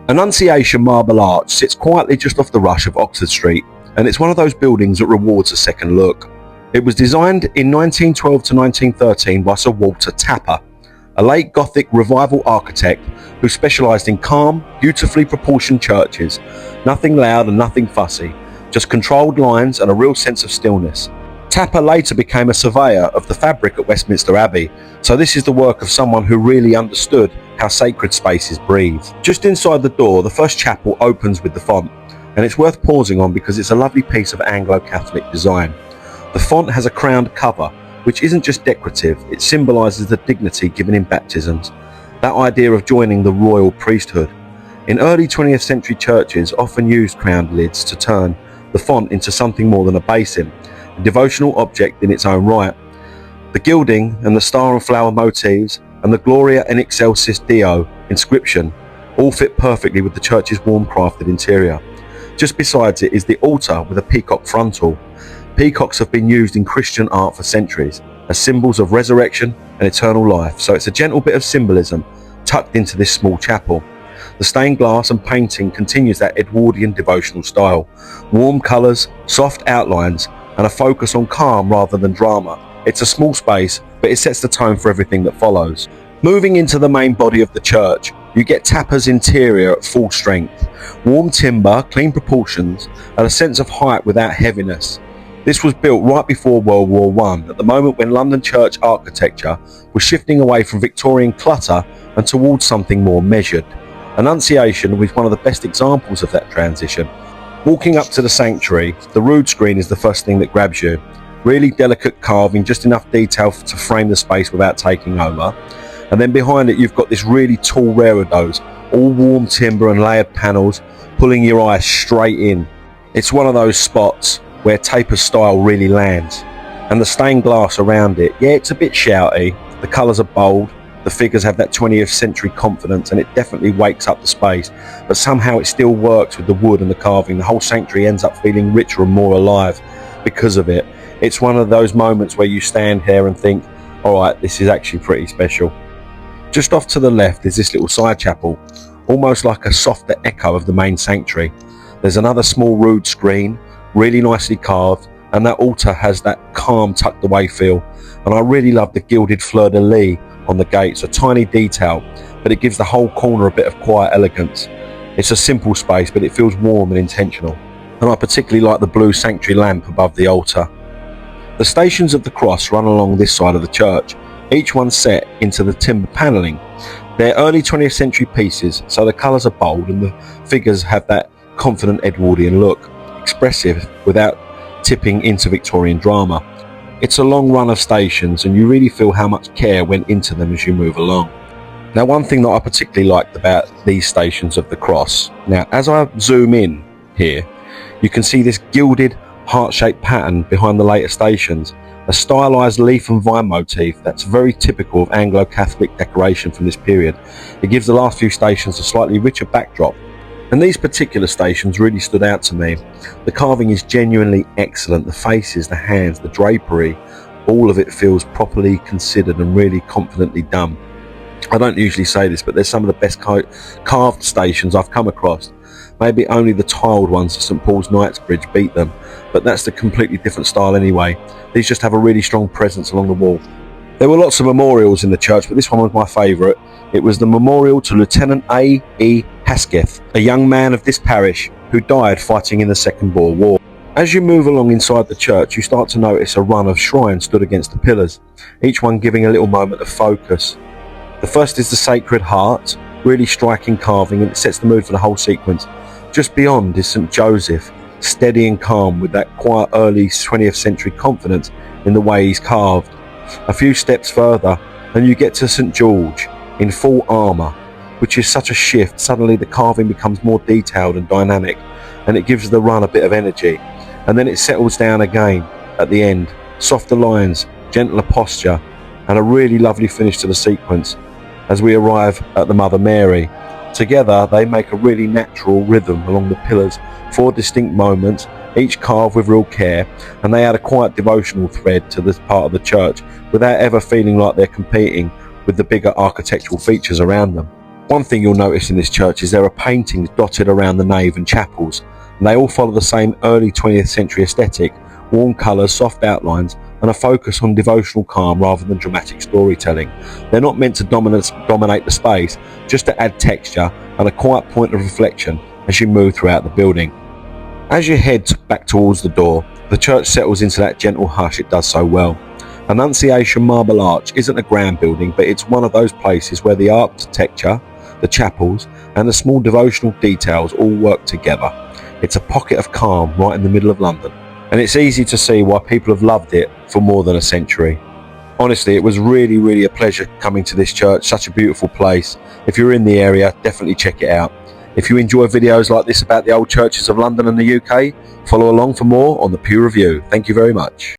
Annunciation Marble Arch sits quietly just off the rush of Oxford Street, and it's one of those buildings that rewards a second look. It was designed in 1912 to 1913 by Sir Walter Tapper, a late Gothic Revival architect who specialised in calm, beautifully proportioned churches, nothing loud and nothing fussy, just controlled lines and a real sense of stillness. Tapper later became a surveyor of the fabric at Westminster Abbey, so this is the work of someone who really understood how sacred spaces breathe. Just inside the door, the first chapel opens with the font, and it's worth pausing on because it's a lovely piece of Anglo-Catholic design. The font has a crowned cover, which isn't just decorative, it symbolises the dignity given in baptisms, that idea of joining the royal priesthood. In early 20th century churches often used crowned lids to turn the font into something more than a basin, a devotional object in its own right. The gilding and the star and flower motifs and the Gloria in Excelsis Deo inscription all fit perfectly with the church's warm crafted interior. Just besides it is the altar with a peacock frontal. Peacocks have been used in Christian art for centuries as symbols of resurrection and eternal life, so it's a gentle bit of symbolism tucked into this small chapel. The stained glass and painting continues that Edwardian devotional style. Warm colours, soft outlines, and a focus on calm rather than drama. It's a small space, but it sets the tone for everything that follows. Moving into the main body of the church, you get Tapper's interior at full strength. Warm timber, clean proportions, and a sense of height without heaviness. This was built right before World War I, at the moment when London church architecture was shifting away from Victorian clutter and towards something more measured. Annunciation was one of the best examples of that transition. Walking up to the sanctuary, the rood screen is the first thing that grabs you. Really delicate carving, just enough detail to frame the space without taking over. And then behind it you've got this really tall reredos, all warm timber and layered panels, pulling your eye straight in. It's one of those spots where Tapper's style really lands. And the stained glass around it, yeah, it's a bit shouty, the colours are bold, the figures have that 20th century confidence, and it definitely wakes up the space, but somehow it still works with the wood and the carving. The whole sanctuary ends up feeling richer and more alive because of it. It's one of those moments where you stand here and think, alright, this is actually pretty special. Just off to the left is this little side chapel, almost like a softer echo of the main sanctuary. There's another small rood screen, really nicely carved, and that altar has that calm tucked away feel. And I really love the gilded fleur-de-lis on the gates, a tiny detail, but it gives the whole corner a bit of quiet elegance. It's a simple space, but it feels warm and intentional. And I particularly like the blue sanctuary lamp above the altar. The Stations of the Cross run along this side of the church, each one set into the timber panelling. They're early 20th century pieces, so the colours are bold and the figures have that confident Edwardian look, expressive without tipping into Victorian drama. It's a long run of stations and you really feel how much care went into them as you move along. Now, one thing that I particularly liked about these Stations of the Cross, now as I zoom in here, you can see this gilded heart-shaped pattern behind the later stations, a stylised leaf and vine motif that's very typical of Anglo-Catholic decoration from this period. It gives the last few stations a slightly richer backdrop. And these particular stations really stood out to me. The carving is genuinely excellent. The faces, the hands, the drapery, all of it feels properly considered and really confidently done. I don't usually say this, but they're some of the best carved stations I've come across. Maybe only the tiled ones at St Paul's Knightsbridge beat them, but that's the completely different style anyway. These just have a really strong presence along the wall. There were lots of memorials in the church, but this one was my favourite. It was the memorial to Lieutenant A. E. Hasketh, a young man of this parish who died fighting in the Second Boer War. As you move along inside the church, you start to notice a run of shrines stood against the pillars, each one giving a little moment of focus. The first is the Sacred Heart, really striking carving, and it sets the mood for the whole sequence. Just beyond is St Joseph, steady and calm with that quiet early 20th century confidence in the way he's carved. A few steps further and you get to St George in full armour, which is such a shift. Suddenly the carving becomes more detailed and dynamic, and it gives the run a bit of energy, and then it settles down again at the end. Softer lines, gentler posture, and a really lovely finish to the sequence as we arrive at the Mother Mary. Together they make a really natural rhythm along the pillars, 4 distinct moments, each carved with real care, and they add a quiet devotional thread to this part of the church without ever feeling like they're competing with the bigger architectural features around them. One thing you'll notice in this church is there are paintings dotted around the nave and chapels, and they all follow the same early 20th century aesthetic: warm colours, soft outlines, and a focus on devotional calm rather than dramatic storytelling. They're not meant to dominate the space, just to add texture and a quiet point of reflection as you move throughout the building. As you head back towards the door, the church settles into that gentle hush it does so well. Annunciation Marble Arch isn't a grand building, but it's one of those places where the architecture, the chapels, and the small devotional details all work together. It's a pocket of calm right in the middle of London, and it's easy to see why people have loved it for more than a century. Honestly, it was really a pleasure coming to this church. Such a beautiful place. If you're in the area, definitely check it out. If you enjoy videos like this about the old churches of London and the UK, follow along for more on The Pew Review. Thank you very much.